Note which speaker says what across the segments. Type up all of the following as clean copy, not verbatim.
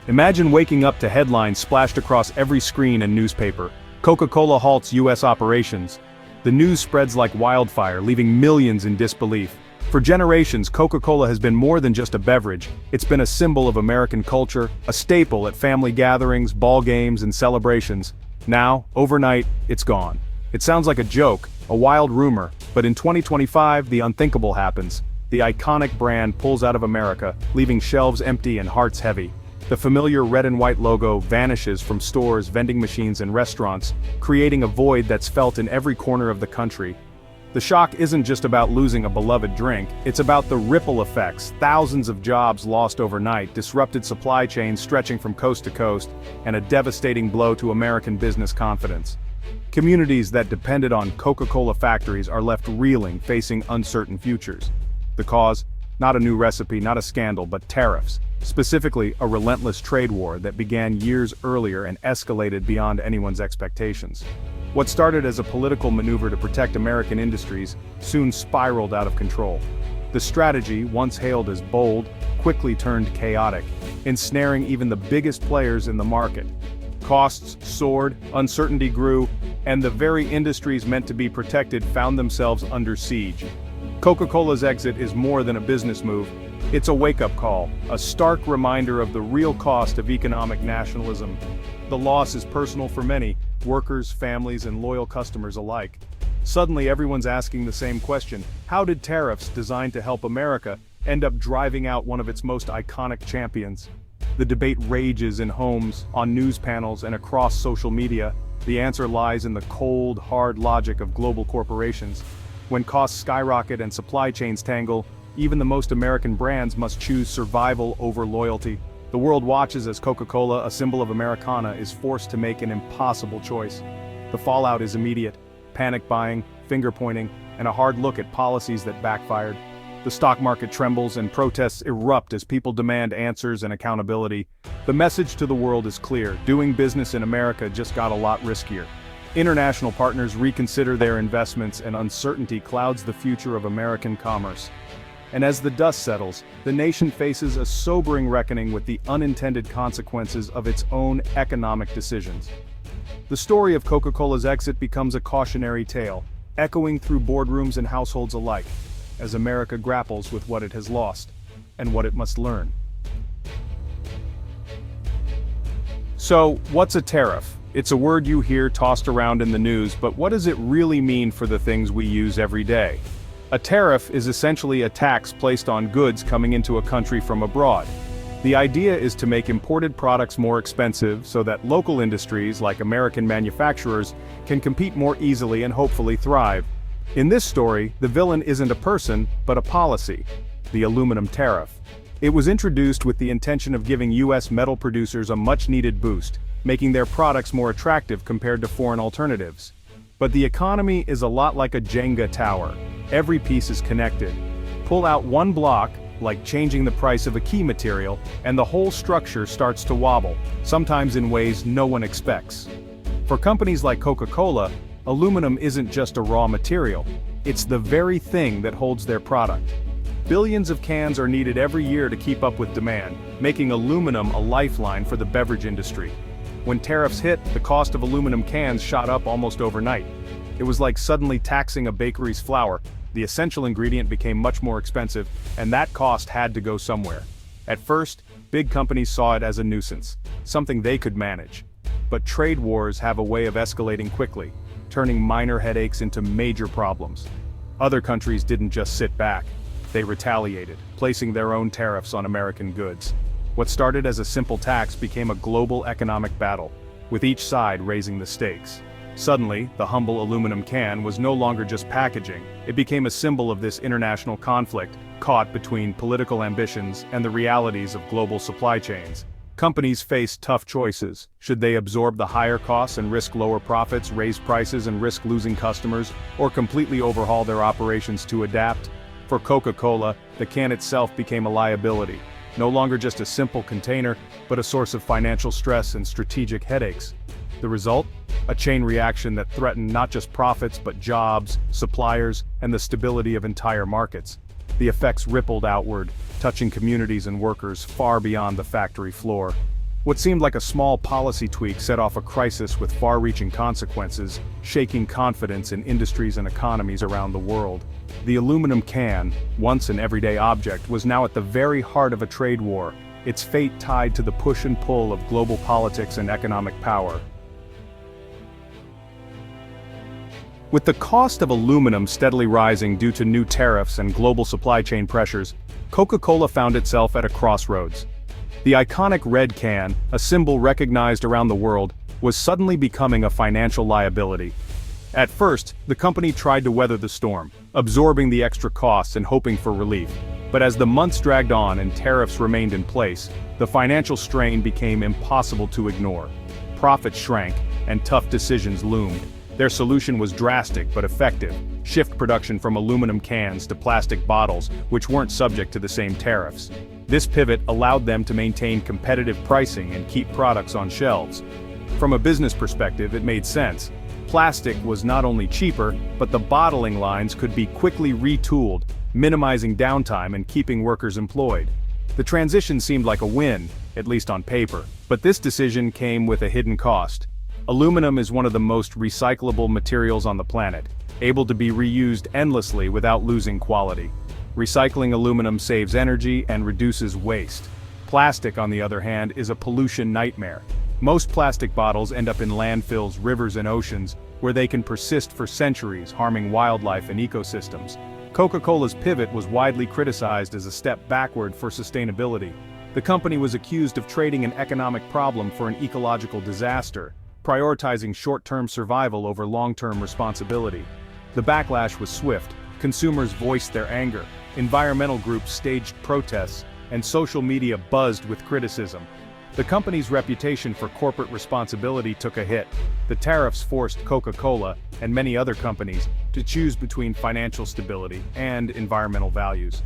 Speaker 1: Imagine waking up to headlines splashed across every screen and newspaper. Coca Cola halts U.S. operations. The news spreads like wildfire, leaving millions in disbelief. For generations, Coca Cola has been more than just a beverage. It's been a symbol of American culture, a staple at family gatherings, ball games, and celebrations. Now, overnight, it's gone. It sounds like a joke, a wild rumor, but in 2025, the unthinkable happens. The iconic brand pulls out of America, leaving shelves empty and hearts heavy. The familiar red and white logo vanishes from stores, vending machines, and restaurants, creating a void that's felt in every corner of the country. The shock isn't just about losing a beloved drink, it's about the ripple effects, thousands of jobs lost overnight, disrupted supply chains stretching from coast to coast, and a devastating blow to American business confidence. Communities that depended on Coca-Cola factories are left reeling, facing uncertain futures. The cause? Not a new recipe, not a scandal, but tariffs. Specifically, a relentless trade war that began years earlier and escalated beyond anyone's expectations. What started as a political maneuver to protect American industries soon spiraled out of control. The strategy, once hailed as bold, quickly turned chaotic, ensnaring even the biggest players in the market. Costs soared, uncertainty grew, and the very industries meant to be protected found themselves under siege. Coca-Cola's exit is more than a business move. It's a wake-up call, a stark reminder of the real cost of economic nationalism. The loss is personal for many, workers, families, and loyal customers alike. Suddenly everyone's asking the same question: how did tariffs designed to help America end up driving out one of its most iconic champions? The debate rages in homes, on news panels, and across social media. The answer lies in the cold, hard logic of global corporations. When costs skyrocket and supply chains tangle, even the most American brands must choose survival over loyalty. The world watches as Coca-Cola, a symbol of Americana, is forced to make an impossible choice. The fallout is immediate: panic buying, finger-pointing, and a hard look at policies that backfired. The stock market trembles and protests erupt as people demand answers and accountability. The message to the world is clear: doing business in America just got a lot riskier. International partners reconsider their investments, and uncertainty clouds the future of American commerce. And as the dust settles, the nation faces a sobering reckoning with the unintended consequences of its own economic decisions. The story of Coca-Cola's exit becomes a cautionary tale, echoing through boardrooms and households alike, as America grapples with what it has lost, and what it must learn. So, what's a tariff? It's a word you hear tossed around in the news, but what does it really mean for the things we use every day? A tariff is essentially a tax placed on goods coming into a country from abroad. The idea is to make imported products more expensive so that local industries, like American manufacturers, can compete more easily and hopefully thrive. In this story, the villain isn't a person, but a policy: the aluminum tariff. It was introduced with the intention of giving U.S. metal producers a much-needed boost, making their products more attractive compared to foreign alternatives. But the economy is a lot like a Jenga tower. Every piece is connected. Pull out one block, like changing the price of a key material, and the whole structure starts to wobble, sometimes in ways no one expects. For companies like Coca-Cola, aluminum isn't just a raw material, it's the very thing that holds their product. Billions of cans are needed every year to keep up with demand, making aluminum a lifeline for the beverage industry. When tariffs hit, the cost of aluminum cans shot up almost overnight. It was like suddenly taxing a bakery's flour. The essential ingredient became much more expensive, and that cost had to go somewhere. At first, big companies saw it as a nuisance, something they could manage. But trade wars have a way of escalating quickly, turning minor headaches into major problems. Other countries didn't just sit back. They retaliated, placing their own tariffs on American goods. What started as a simple tax became a global economic battle, with each side raising the stakes. Suddenly, the humble aluminum can was no longer just packaging. It became a symbol of this international conflict, caught between political ambitions and the realities of global supply chains. Companies faced tough choices. Should they absorb the higher costs and risk lower profits, raise prices and risk losing customers, or completely overhaul their operations to adapt? For Coca-Cola, the can itself became a liability. No longer just a simple container, but a source of financial stress and strategic headaches. The result? A chain reaction that threatened not just profits but jobs, suppliers, and the stability of entire markets. The effects rippled outward, touching communities and workers far beyond the factory floor. What seemed like a small policy tweak set off a crisis with far-reaching consequences, shaking confidence in industries and economies around the world. The aluminum can, once an everyday object, was now at the very heart of a trade war, its fate tied to the push and pull of global politics and economic power. With the cost of aluminum steadily rising due to new tariffs and global supply chain pressures, Coca Cola found itself at a crossroads. The iconic red can, a symbol recognized around the world, was suddenly becoming a financial liability. At first, the company tried to weather the storm, absorbing the extra costs and hoping for relief. But as the months dragged on and tariffs remained in place, the financial strain became impossible to ignore. Profits shrank, and tough decisions loomed. Their solution was drastic but effective: shift production from aluminum cans to plastic bottles, which weren't subject to the same tariffs. This pivot allowed them to maintain competitive pricing and keep products on shelves. From a business perspective, it made sense. Plastic was not only cheaper, but the bottling lines could be quickly retooled, minimizing downtime and keeping workers employed. The transition seemed like a win, at least on paper, but this decision came with a hidden cost. Aluminum is one of the most recyclable materials on the planet, able to be reused endlessly without losing quality. Recycling aluminum saves energy and reduces waste. Plastic, on the other hand, is a pollution nightmare. Most plastic bottles end up in landfills, rivers, and oceans, where they can persist for centuries, harming wildlife and ecosystems. Coca-Cola's pivot was widely criticized as a step backward for sustainability. The company was accused of trading an economic problem for an ecological disaster, prioritizing short-term survival over long-term responsibility. The backlash was swift. Consumers voiced their anger, environmental groups staged protests, and social media buzzed with criticism. The company's reputation for corporate responsibility took a hit. The tariffs forced Coca-Cola, and many other companies, to choose between financial stability and environmental values.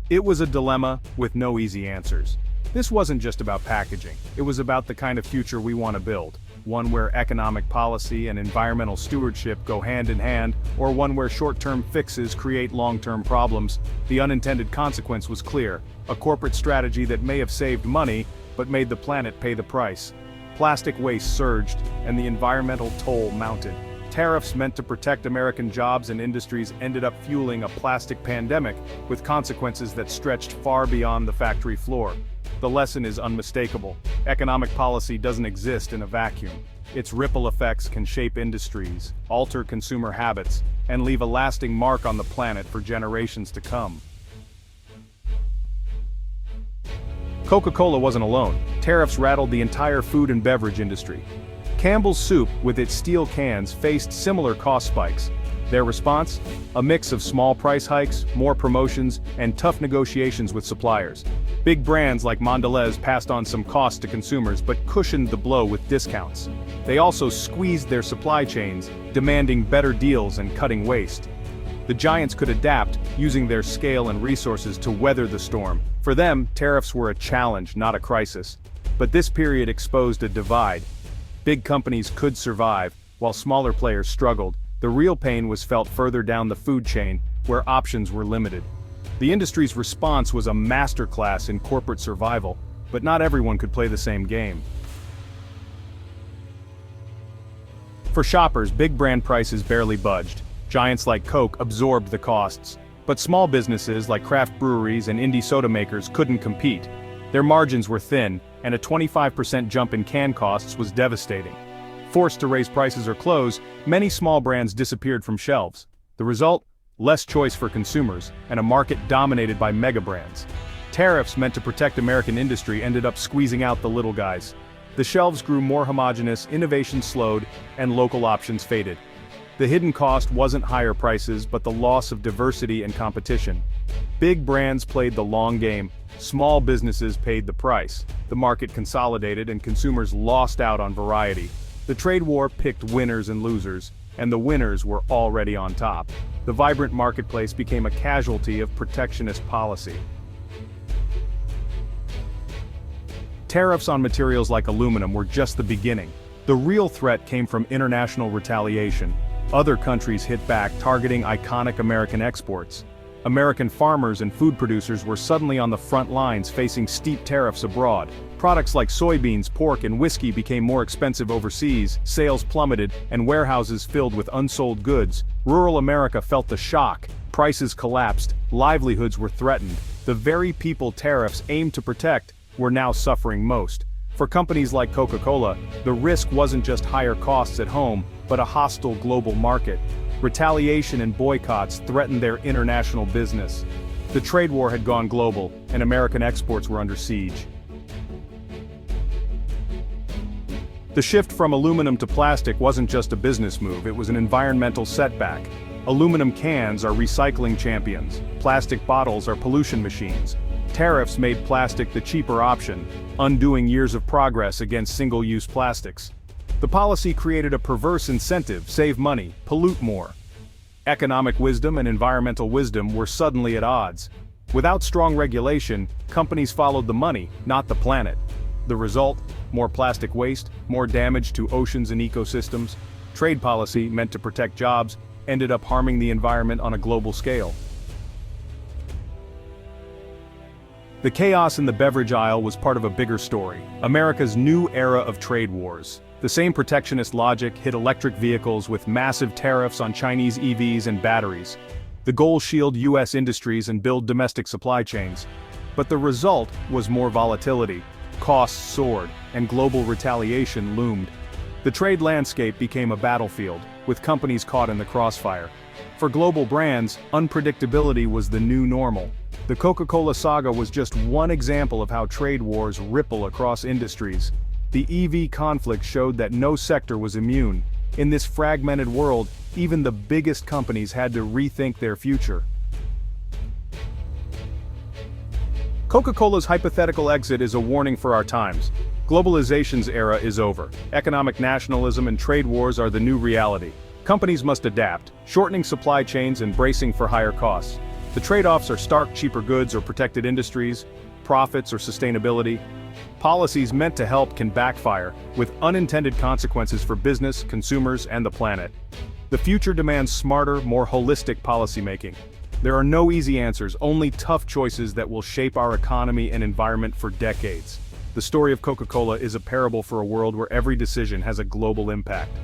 Speaker 1: It was a dilemma with no easy answers. This wasn't just about packaging, it was about the kind of future we want to build. One where economic policy and environmental stewardship go hand in hand, or one where short-term fixes create long-term problems. The unintended consequence was clear: a corporate strategy that may have saved money, but made the planet pay the price. Plastic waste surged, and the environmental toll mounted. Tariffs meant to protect American jobs and industries ended up fueling a plastic pandemic, with consequences that stretched far beyond the factory floor. The lesson is unmistakable. Economic policy doesn't exist in a vacuum. Its ripple effects can shape industries, alter consumer habits, and leave a lasting mark on the planet for generations to come. Coca-Cola wasn't alone. Tariffs rattled the entire food and beverage industry. Campbell's Soup, with its steel cans, faced similar cost spikes. Their response? A mix of small price hikes, more promotions, and tough negotiations with suppliers. Big brands like Mondelez passed on some costs to consumers but cushioned the blow with discounts. They also squeezed their supply chains, demanding better deals and cutting waste. The giants could adapt, using their scale and resources to weather the storm. For them, tariffs were a challenge, not a crisis. But this period exposed a divide. Big companies could survive, while smaller players struggled. The real pain was felt further down the food chain, where options were limited. The industry's response was a masterclass in corporate survival, but not everyone could play the same game. For shoppers, big brand prices barely budged. Giants like Coke absorbed the costs. But small businesses like craft breweries and indie soda makers couldn't compete. Their margins were thin, and a 25% jump in can costs was devastating. Forced to raise prices or close, many small brands disappeared from shelves. The result? Less choice for consumers, and a market dominated by mega brands. Tariffs meant to protect American industry ended up squeezing out the little guys. The shelves grew more homogeneous, innovation slowed, and local options faded. The hidden cost wasn't higher prices, but the loss of diversity and competition. Big brands played the long game, small businesses paid the price. The market consolidated and consumers lost out on variety. The trade war picked winners and losers, and the winners were already on top. The vibrant marketplace became a casualty of protectionist policy. Tariffs on materials like aluminum were just the beginning. The real threat came from international retaliation. Other countries hit back, targeting iconic American exports. American farmers and food producers were suddenly on the front lines facing steep tariffs abroad. Products like soybeans, pork, and whiskey became more expensive overseas, sales plummeted, and warehouses filled with unsold goods. Rural America felt the shock. Prices collapsed, livelihoods were threatened. The very people tariffs aimed to protect were now suffering most. For companies like Coca Cola, the risk wasn't just higher costs at home, but a hostile global market. Retaliation and boycotts threatened their international business. The trade war had gone global, and American exports were under siege. The shift from aluminum to plastic wasn't just a business move, it was an environmental setback. Aluminum cans are recycling champions. Plastic bottles are pollution machines. Tariffs made plastic the cheaper option, undoing years of progress against single-use plastics. The policy created a perverse incentive: save money, pollute more. Economic wisdom and environmental wisdom were suddenly at odds. Without strong regulation, companies followed the money, not the planet. The result? More plastic waste, more damage to oceans and ecosystems. Trade policy, meant to protect jobs, ended up harming the environment on a global scale. The chaos in the beverage aisle was part of a bigger story: America's new era of trade wars. The same protectionist logic hit electric vehicles with massive tariffs on Chinese EVs and batteries. The goal: shield US industries and build domestic supply chains. But the result was more volatility. Costs soared, and global retaliation loomed. The trade landscape became a battlefield, with companies caught in the crossfire. For global brands, unpredictability was the new normal. The Coca Cola saga was just one example of how trade wars ripple across industries. The EV conflict showed that no sector was immune. In this fragmented world, even the biggest companies had to rethink their future. Coca-Cola's hypothetical exit is a warning for our times. Globalization's era is over. Economic nationalism and trade wars are the new reality. Companies must adapt, shortening supply chains and bracing for higher costs. The trade-offs are stark: cheaper goods or protected industries, profits or sustainability. Policies meant to help can backfire, with unintended consequences for business, consumers, and the planet. The future demands smarter, more holistic policymaking. There are no easy answers, only tough choices that will shape our economy and environment for decades. The story of Coca-Cola is a parable for a world where every decision has a global impact.